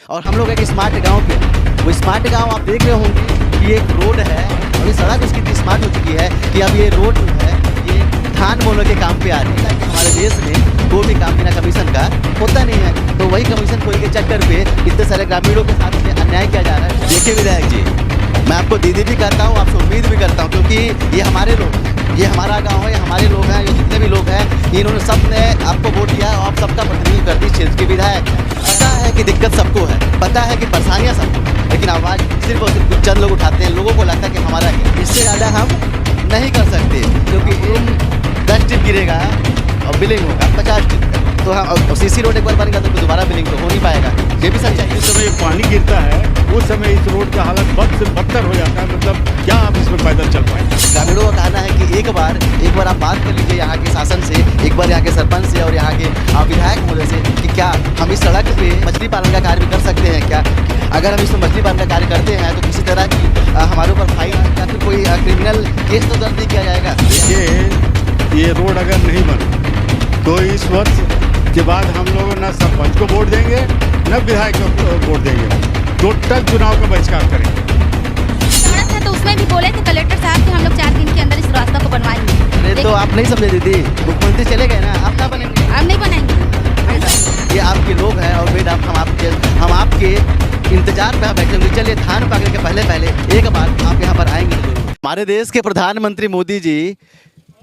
और हम लोग एक स्मार्ट गांव पे, वो स्मार्ट गांव आप देख रहे होंगे कि एक रोड है और ये सड़क उसकी इतनी स्मार्ट हो चुकी है कि अब ये रोड जो है ये धान बोने के काम पे आ रही है। हमारे देश में कोई भी काम बिना कमीशन का होता नहीं है, तो वही कमीशन खोल के चक्कर पे इतने सारे ग्रामीणों के साथ में अन्याय किया जा रहा है। देखिए विधायक जी, मैं आपको दीदी भी करता हूँ, आपसे उम्मीद भी करता हूँ, क्योंकि ये हमारे लोग, ये हमारा गांव है, ये हमारे लोग हैं, ये जितने भी लोग हैं, इन्होंने सब ने आपको वोट दिया और आप सबका प्रतिनिधित्व करती है क्षेत्र के विधायक। पता है कि दिक्कत सबको है, पता है कि परेशानियां सबको, लेकिन आवाज़ सिर्फ और सिर्फ कुछ चंद लोग उठाते हैं। लोगों को लगता है कि हमारा है, इससे ज़्यादा हम नहीं कर सकते, क्योंकि 10 टिप गिरेगा और बिलिंग होगा 50 टिप, तो हम सीसी रोड एक बार बनेगा तो दोबारा बिलिंग तो हो नहीं पाएगा। ये भी सच्चाई है। जिस समय पानी गिरता है उस समय इस रोड का हालत बद से बदतर हो जाता है। मतलब क्या आप इसमें पैदल चल पाएंगे? ग्रामीणों का कहना है कि एक बार आप बात कर लीजिए यहाँ के शासन से, एक बार यहाँ के सरपंच से और यहाँ के विधायक महोदय से कि क्या हम इस सड़क पे मछली पालन का कार्य भी कर सकते हैं क्या? अगर हम इसमें मछली पालन का कार्य करते हैं तो किसी तरह की हमारे ऊपर फाइन या फिर कोई क्रिमिनल केस तो दर्ज नहीं किया जाएगा। देखिए, ये रोड अगर नहीं बना तो इस वर्ष के बाद हम लोग न सरपंच को वोट देंगे न विधायक को वोट देंगे, टोटल चुनाव का बहिष्कार करेंगे। सड़क है तो उसमें भी बोले थे कलेक्टर साहब कि हम लोग 4 दिन के अंदर इस रास्ता को बनवाएंगे। अरे तो आप नहीं समझे दीदी, मुख्यमंत्री चले गए ना, आप ना बनेंगे, हम नहीं बनाएंगे। ये आपके लोग हैं और बेटा हम आपके इंतजार पे बैठे होंगे। चलिए धान पाकने के पहले एक बार आप यहाँ पर आएंगे। हमारे देश के प्रधानमंत्री मोदी जी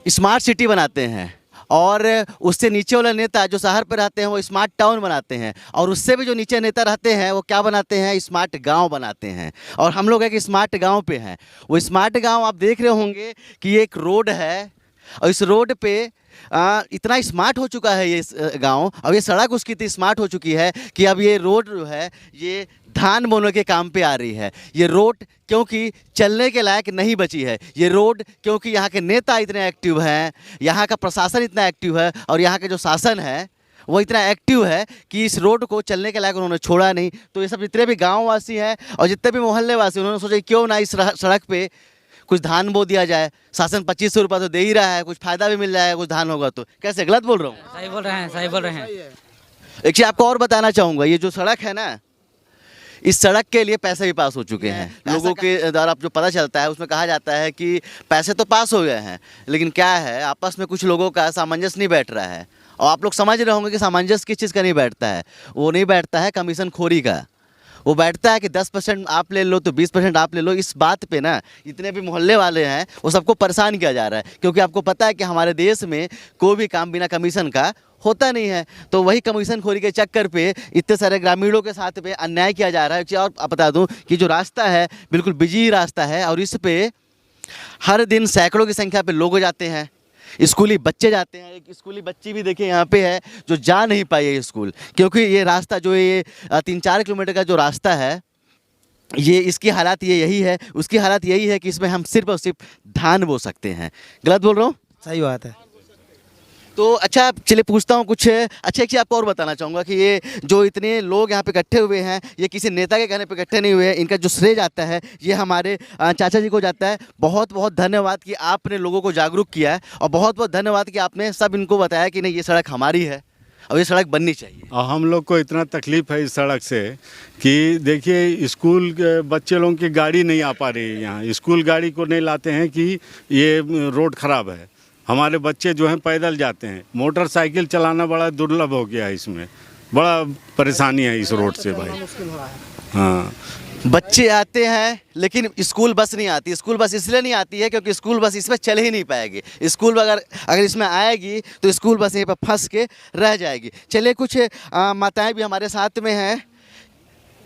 स्मार्ट सिटी बनाते हैं और उससे नीचे वाला नेता जो शहर पर रहते हैं वो स्मार्ट टाउन बनाते हैं, और उससे भी जो नीचे नेता रहते हैं वो क्या बनाते हैं, स्मार्ट गांव बनाते हैं। और हम लोग एक स्मार्ट गांव पे हैं। वो स्मार्ट गांव आप देख रहे होंगे कि एक रोड है और इस रोड पे इतना स्मार्ट हो चुका है ये गांव, और ये सड़क उसकी इतनी स्मार्ट हो चुकी है कि अब ये रोड जो है ये धान बोने के काम पे आ रही है। ये रोड क्योंकि चलने के लायक नहीं बची है, ये रोड क्योंकि यहाँ के नेता इतने एक्टिव हैं, यहाँ का प्रशासन इतना एक्टिव है और यहाँ के जो शासन है वो इतना एक्टिव है कि इस रोड को चलने के लायक उन्होंने छोड़ा नहीं। तो ये सब जितने भी गाँव वासी हैं और जितने भी मोहल्ले वासी, उन्होंने सोचा क्यों ना इस सड़क पे कुछ धान बो दिया जाए। शासन 2500 रुपये तो दे ही रहा है, कुछ फ़ायदा भी मिल जाएगा, कुछ धान होगा तो। कैसे गलत बोल रहा हूँ? सही बोल रहे हैं, सही बोल रहे हैं। एक चीज़ आपको और बताना चाहूँगा, ये जो सड़क है ना, इस सड़क के लिए पैसे भी पास हो चुके हैं। लोगों के द्वारा जो पता चलता है उसमें कहा जाता है कि पैसे तो पास हो गए हैं, लेकिन क्या है आपस में कुछ लोगों का सामंजस्य नहीं बैठ रहा है। और आप लोग समझ रहे होंगे कि सामंजस्य किस चीज़ का नहीं बैठता है। वो नहीं बैठता है कमीशन खोरी का, वो बैठता है कि 10% आप ले लो तो 20% आप ले लो। इस बात पे ना जितने भी मोहल्ले वाले हैं वो सबको परेशान किया जा रहा है, क्योंकि आपको पता है कि हमारे देश में कोई भी काम बिना कमीशन का होता नहीं है। तो वही कमीशन खोरी के चक्कर पे इतने सारे ग्रामीणों के साथ में अन्याय किया जा रहा है। और बता दूं कि जो रास्ता है बिल्कुल बिजी रास्ता है और इस पे हर दिन सैकड़ों की संख्या पे लोग जाते हैं, स्कूली बच्चे जाते हैं। एक स्कूली बच्ची भी देखिए यहाँ पे है जो जा नहीं पाई है स्कूल, क्योंकि ये रास्ता जो ये 3-4 किलोमीटर का जो रास्ता है ये इसकी हालत ये यही है, उसकी हालत यही है कि इसमें हम सिर्फ और सिर्फ धान बो सकते हैं। गलत बोल रहा हूँ? सही बात है। तो अच्छा चलिए पूछता हूँ कुछ अच्छा एक चीज़ आपको और बताना चाहूँगा कि ये जो इतने लोग यहाँ पे इकट्ठे हुए हैं ये किसी नेता के कहने पे इकट्ठे नहीं हुए हैं। इनका जो श्रेय जाता है ये हमारे चाचा जी को जाता है। बहुत बहुत धन्यवाद कि आपने लोगों को जागरूक किया है, और बहुत बहुत धन्यवाद कि आपने सब इनको बताया कि नहीं ये सड़क हमारी है और ये सड़क बननी चाहिए। और हम लोग को इतना तकलीफ़ है इस सड़क से कि देखिए स्कूल के बच्चे लोगों की गाड़ी नहीं आ पा रही है यहाँ, स्कूल गाड़ी को नहीं लाते हैं कि ये रोड ख़राब है। हमारे बच्चे जो हैं पैदल जाते हैं, मोटरसाइकिल चलाना बड़ा दुर्लभ हो गया है, इसमें बड़ा परेशानी है इस रोड से भाई। हाँ, बच्चे आते हैं लेकिन स्कूल बस नहीं आती। स्कूल बस इसलिए नहीं आती है क्योंकि स्कूल बस इसमें चल ही नहीं पाएगी। स्कूल अगर इसमें आएगी तो स्कूल बस यहीं पर फंस के रह जाएगी। चलिए कुछ माताएं भी हमारे साथ में हैं।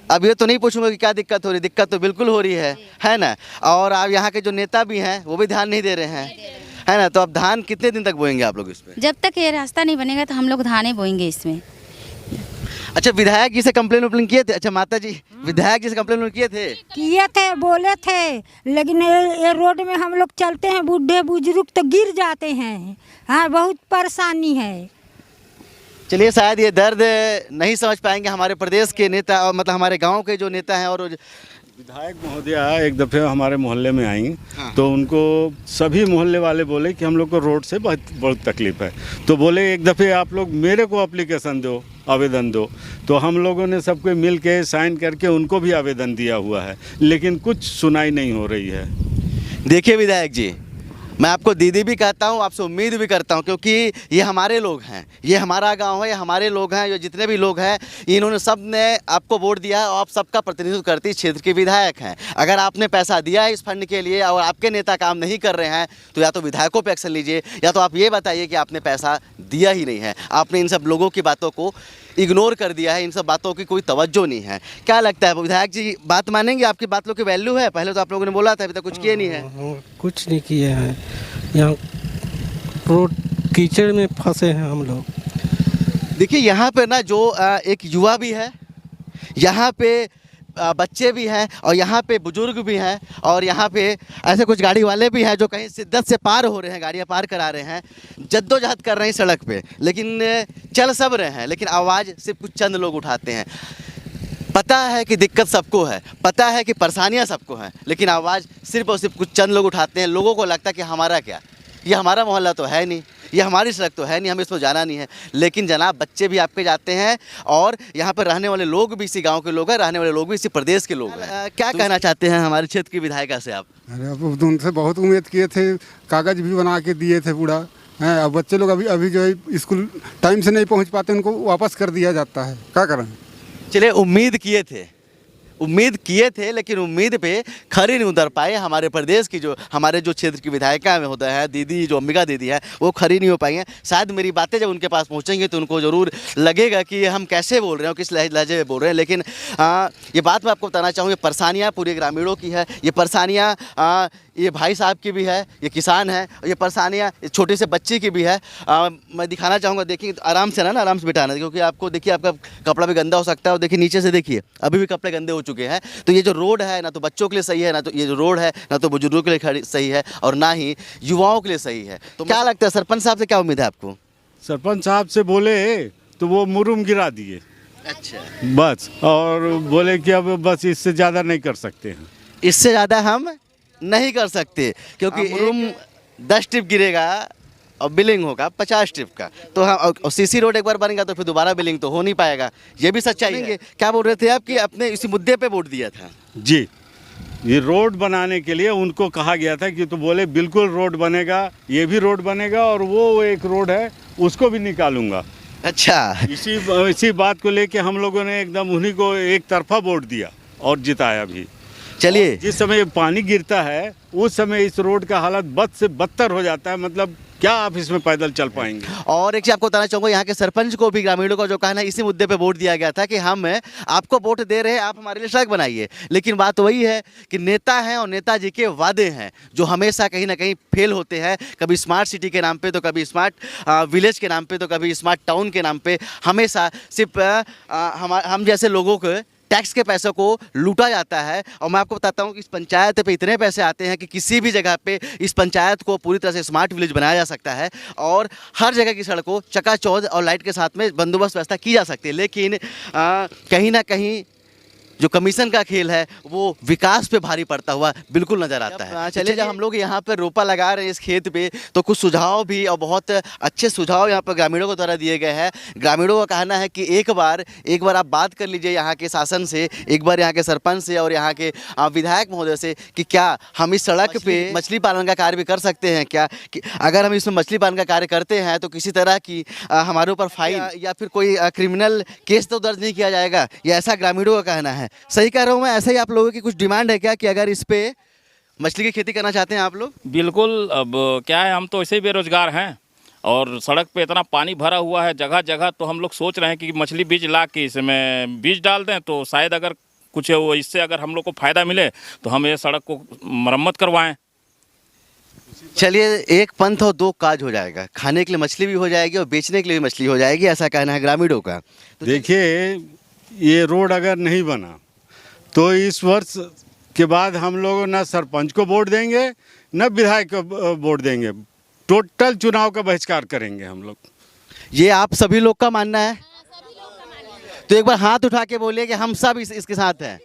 अब ये तो नहीं पूछूंगा कि क्या दिक्कत हो रही, दिक्कत तो बिल्कुल हो रही है ना। और आप यहाँ के जो नेता भी हैं वो भी ध्यान नहीं दे रहे हैं, है ना। तो अब धान कितने दिन तक बोएंगे आप लोग इस पे? जब तक ये रास्ता नहीं बनेगा तो हम लोग धाने बोएंगे इसमें। अच्छा विधायक जी से कंप्लेन किए थे? अच्छा माता जी विधायक जी से कंप्लेन किए थे? बोले थे, लेकिन ये रोड में हम लोग चलते हैं, बूढ़े बुजुर्ग तो गिर जाते हैं। हाँ, बहुत परेशानी है। चलिए शायद ये दर्द नहीं समझ पाएंगे हमारे प्रदेश के नेता, और मतलब हमारे गांव के जो नेता हैं और विधायक महोदया एक दफ़े हमारे मोहल्ले में आई हाँ। तो उनको सभी मोहल्ले वाले बोले कि हम लोग को रोड से बहुत बहुत तकलीफ है। तो बोले एक दफ़े आप लोग मेरे को एप्लीकेशन दो, आवेदन दो। तो हम लोगों ने सबके मिल के साइन करके उनको भी आवेदन दिया हुआ है, लेकिन कुछ सुनाई नहीं हो रही है। देखिए विधायक जी, मैं आपको दीदी भी कहता हूँ, आपसे उम्मीद भी करता हूँ, क्योंकि ये हमारे लोग हैं, ये हमारा गांव है, ये हमारे लोग हैं, ये जितने भी लोग हैं इन्होंने सब ने आपको वोट दिया है और आप सबका प्रतिनिधित्व करती क्षेत्र के विधायक हैं। अगर आपने पैसा दिया है इस फंड के लिए और आपके नेता काम नहीं कर रहे हैं तो या तो विधायकों पर एक्शन लीजिए, या तो आप ये बताइए कि आपने पैसा दिया ही नहीं है। आपने इन सब लोगों की बातों को इग्नोर कर दिया है, इन सब बातों की कोई तवज्जो नहीं है। क्या लगता है विधायक जी, बात मानेंगे? आपकी बातों की वैल्यू है? पहले तो आप लोगों ने बोला था, अभी तक कुछ किए नहीं है। कुछ नहीं किए हैं, यहाँ रोड कीचड़ में फंसे हैं हम लोग। देखिए यहाँ पे ना जो एक युवा भी है, यहाँ पे बच्चे भी हैं और यहाँ पे बुजुर्ग भी हैं और यहाँ पे ऐसे कुछ गाड़ी वाले भी हैं जो कहीं शिद्दत से पार हो रहे हैं, गाड़ियाँ पार करा रहे हैं, जद्दोजहद कर रहे हैं सड़क पे, लेकिन चल सब रहे हैं, लेकिन आवाज़ सिर्फ कुछ चंद लोग उठाते हैं। पता है कि दिक्कत सबको है, पता है कि परेशानियाँ सबको हैं, लेकिन आवाज़ सिर्फ और सिर्फ कुछ चंद लोग उठाते हैं। लोगों को लगता है कि हमारा क्या, ये हमारा मोहल्ला तो है नहीं, ये हमारी सड़क तो है नहीं, हमें इसको जाना नहीं है। लेकिन जनाब बच्चे भी आपके जाते हैं और यहाँ पर रहने वाले लोग भी इसी गांव के लोग हैं, रहने वाले लोग भी इसी प्रदेश के लोग हैं। क्या कहना चाहते हैं हमारे क्षेत्र की विधायिका से आप? अरे अब उनसे बहुत उम्मीद किए थे, कागज़ भी बना के दिए थे पूरा हैं। अब बच्चे लोग अभी जो है स्कूल टाइम से नहीं पहुँच पाते, उनको वापस कर दिया जाता है, क्या करें। चलिए उम्मीद किए थे लेकिन उम्मीद पे खरी नहीं उतर पाए। हमारे प्रदेश की जो हमारे जो क्षेत्र की विधायिका में होता है दीदी, जो अंबिका दीदी है, वो खरी नहीं हो पाई हैं। शायद मेरी बातें जब उनके पास पहुंचेंगी तो उनको ज़रूर लगेगा कि हम कैसे बोल रहे हैं, किस लहजे में बोल रहे हैं। लेकिन ये बात मैं आपको बताना चाहूँगी, परेशानियाँ पूरे ग्रामीणों की है, ये परेशानियाँ ये भाई साहब की भी है, ये किसान है, और ये परेशानियाँ छोटे से बच्चे की भी है। मैं दिखाना चाहूँगा, देखिए आराम से ना आराम से बिठाना, क्योंकि आपको देखिए आपका कपड़ा भी गंदा हो सकता है। और देखिए नीचे से देखिए अभी भी कपड़े गंदे हो चुके हैं। तो ये जो रोड है ना तो बच्चों के लिए सही है, ना तो ये जो रोड है ना तो बुजुर्गों के लिए सही है, और ना ही युवाओं के लिए सही है। तो क्या लगता है सरपंच साहब से क्या उम्मीद है आपको? सरपंच साहब से बोले तो वो मुरुम गिरा दिए, अच्छा, बस, और बोले कि अब बस इससे ज़्यादा नहीं कर सकते हैं। इससे ज़्यादा हम नहीं कर सकते, क्योंकि एक 10 ट्रिप गिरेगा और बिलिंग होगा 50 ट्रिप का। तो हम और सीसी रोड एक बार बनेगा तो फिर दोबारा बिलिंग तो हो नहीं पाएगा, ये भी सच्चाई है। क्या बोल रहे थे आप कि अपने इसी मुद्दे पे वोट दिया था? जी, ये रोड बनाने के लिए उनको कहा गया था कि, तो बोले बिल्कुल रोड बनेगा, ये भी रोड बनेगा और वो एक रोड है उसको भी निकालूंगा। अच्छा, इसी बात को लेके हम लोगों ने एकदम उन्हीं को एक तरफा वोट दिया और जिताया भी। चलिए, जिस समय पानी गिरता है उस समय इस रोड का हालत बद से बदतर हो जाता है, मतलब क्या आप इसमें पैदल चल पाएंगे। और एक चीज़ आपको बताना चाहूँगा, यहाँ के सरपंच को भी ग्रामीणों का जो कहना है, इसी मुद्दे पे वोट दिया गया था कि हम आपको वोट दे रहे हैं, आप हमारे लिए सड़क बनाइए। लेकिन बात वही है कि नेता हैं और नेताजी के वादे हैं जो हमेशा कहीं ना कहीं फेल होते हैं। कभी स्मार्ट सिटी के नाम पे, तो कभी स्मार्ट विलेज के नाम पे, तो कभी स्मार्ट टाउन के नाम पे। हमेशा सिर्फ हम जैसे लोगों को टैक्स के पैसों को लूटा जाता है। और मैं आपको बताता हूँ कि इस पंचायत पे इतने पैसे आते हैं कि किसी भी जगह पे इस पंचायत को पूरी तरह से स्मार्ट विलेज बनाया जा सकता है और हर जगह की सड़कों चकाचौंध और लाइट के साथ में बंदोबस्त व्यवस्था की जा सकती है। लेकिन कहीं ना कहीं जो कमीशन का खेल है वो विकास पे भारी पड़ता हुआ बिल्कुल नज़र आता है। चलिए, जब हम लोग यहाँ पर रोपा लगा रहे हैं इस खेत पे, तो कुछ सुझाव भी और बहुत अच्छे सुझाव यहाँ पर ग्रामीणों को द्वारा दिए गए हैं। ग्रामीणों का कहना है कि एक बार आप बात कर लीजिए यहाँ के शासन से, एक बार यहाँ के सरपंच से और यहाँ के विधायक महोदय से कि क्या हम इस सड़क पे मछली पालन का कार्य भी कर सकते हैं क्या। कि अगर हम इसमें मछली पालन का कार्य करते हैं तो किसी तरह की हमारे ऊपर फाइन या फिर कोई क्रिमिनल केस तो दर्ज नहीं किया जाएगा, ये ऐसा ग्रामीणों का कहना है। सही कह रहा हूँ मैं? ऐसे ही आप लोगों की कुछ डिमांड है क्या कि अगर इस पे मछली की खेती करना चाहते हैं आप लोग? बिल्कुल। अब क्या है, हम तो ऐसे ही बेरोजगार हैं और सड़क पे इतना पानी भरा हुआ है जगह जगह, तो हम लोग सोच रहे हैं कि मछली बीज ला के इसमें बीज डाल दें तो शायद अगर कुछ वो इससे अगर हम लोग को फ़ायदा मिले तो हम ये सड़क को मरम्मत करवाएं। चलिए, एक पंथ और दो काज हो जाएगा, खाने के लिए मछली भी हो जाएगी और बेचने के लिए भी मछली हो जाएगी, ऐसा कहना है ग्रामीणों का। तो देखिए, ये रोड अगर नहीं बना तो इस वर्ष के बाद हम लोग ना सरपंच को वोट देंगे न विधायक को वोट देंगे, टोटल चुनाव का बहिष्कार करेंगे हम लोग। ये आप सभी लोग का मानना है? तो एक बार हाथ उठा के बोलिए कि हम सब इसके साथ हैं।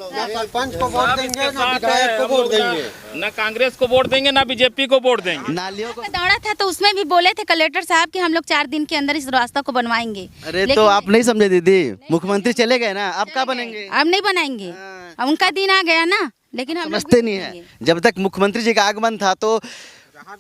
सरपंच को वोट देंगे ना विधायक को वोट देंगे, ना कांग्रेस को वोट देंगे ना बीजेपी को वोट देंगे। नालियों को दौड़ा था तो उसमें भी बोले थे कलेक्टर साहब कि हम लोग 4 दिन के अंदर इस रास्ता को बनवाएंगे। अरे तो लेकिन आप नहीं समझे दीदी, मुख्यमंत्री चले गए ना, अब क्या बनेंगे? अब नहीं बनाएंगे, अब उनका दिन आ गया ना, लेकिन हम लोग समझते नहीं है। जब तक मुख्यमंत्री जी का आगमन था तो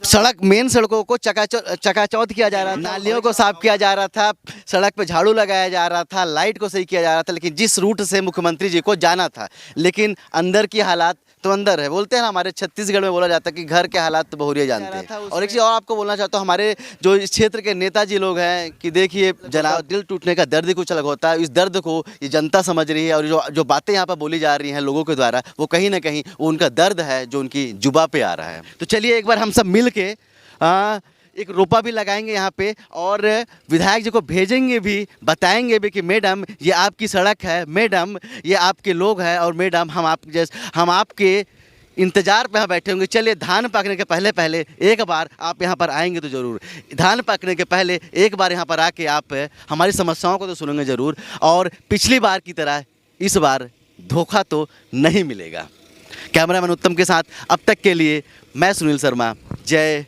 सड़क, मेन सड़कों को चकाचौंध किया जा रहा था, नालियों को साफ किया जा रहा था, सड़क पे झाड़ू लगाया जा रहा था, लाइट को सही किया जा रहा था। लेकिन जिस रूट से मुख्यमंत्री जी को जाना था, लेकिन अंदर की हालात तो अंदर है। बोलते हैं ना, हमारे छत्तीसगढ़ में बोला जाता है कि घर के हालात तो बहुरिया जानते हैं। और एक चीज़ और आपको बोलना चाहता हूँ, हमारे जो इस क्षेत्र के नेताजी लोग हैं कि देखिए जनाब, दिल टूटने का दर्द ही कुछ अलग होता है। इस दर्द को ये जनता समझ रही है और जो बातें यहाँ पर बोली जा रही हैं लोगों के द्वारा, वो कहीं ना कहीं वो उनका दर्द है जो उनकी जुबा पे आ रहा है। तो चलिए एक बार हम सब मिल के एक रोपा भी लगाएंगे यहाँ पे और विधायक जी को भेजेंगे भी, बताएंगे भी कि मैडम ये आपकी सड़क है, मैडम ये आपके लोग हैं, और मैडम हम आपके इंतजार पे यहाँ बैठे होंगे। चलिए, धान पकने के पहले पहले एक बार आप यहाँ पर आएंगे तो ज़रूर, धान पकने के पहले एक बार यहाँ पर आके आप हमारी समस्याओं को तो सुनेंगे ज़रूर, और पिछली बार की तरह इस बार धोखा तो नहीं मिलेगा। कैमरामैन उत्तम के साथ अब तक के लिए मैं सुनील शर्मा, जय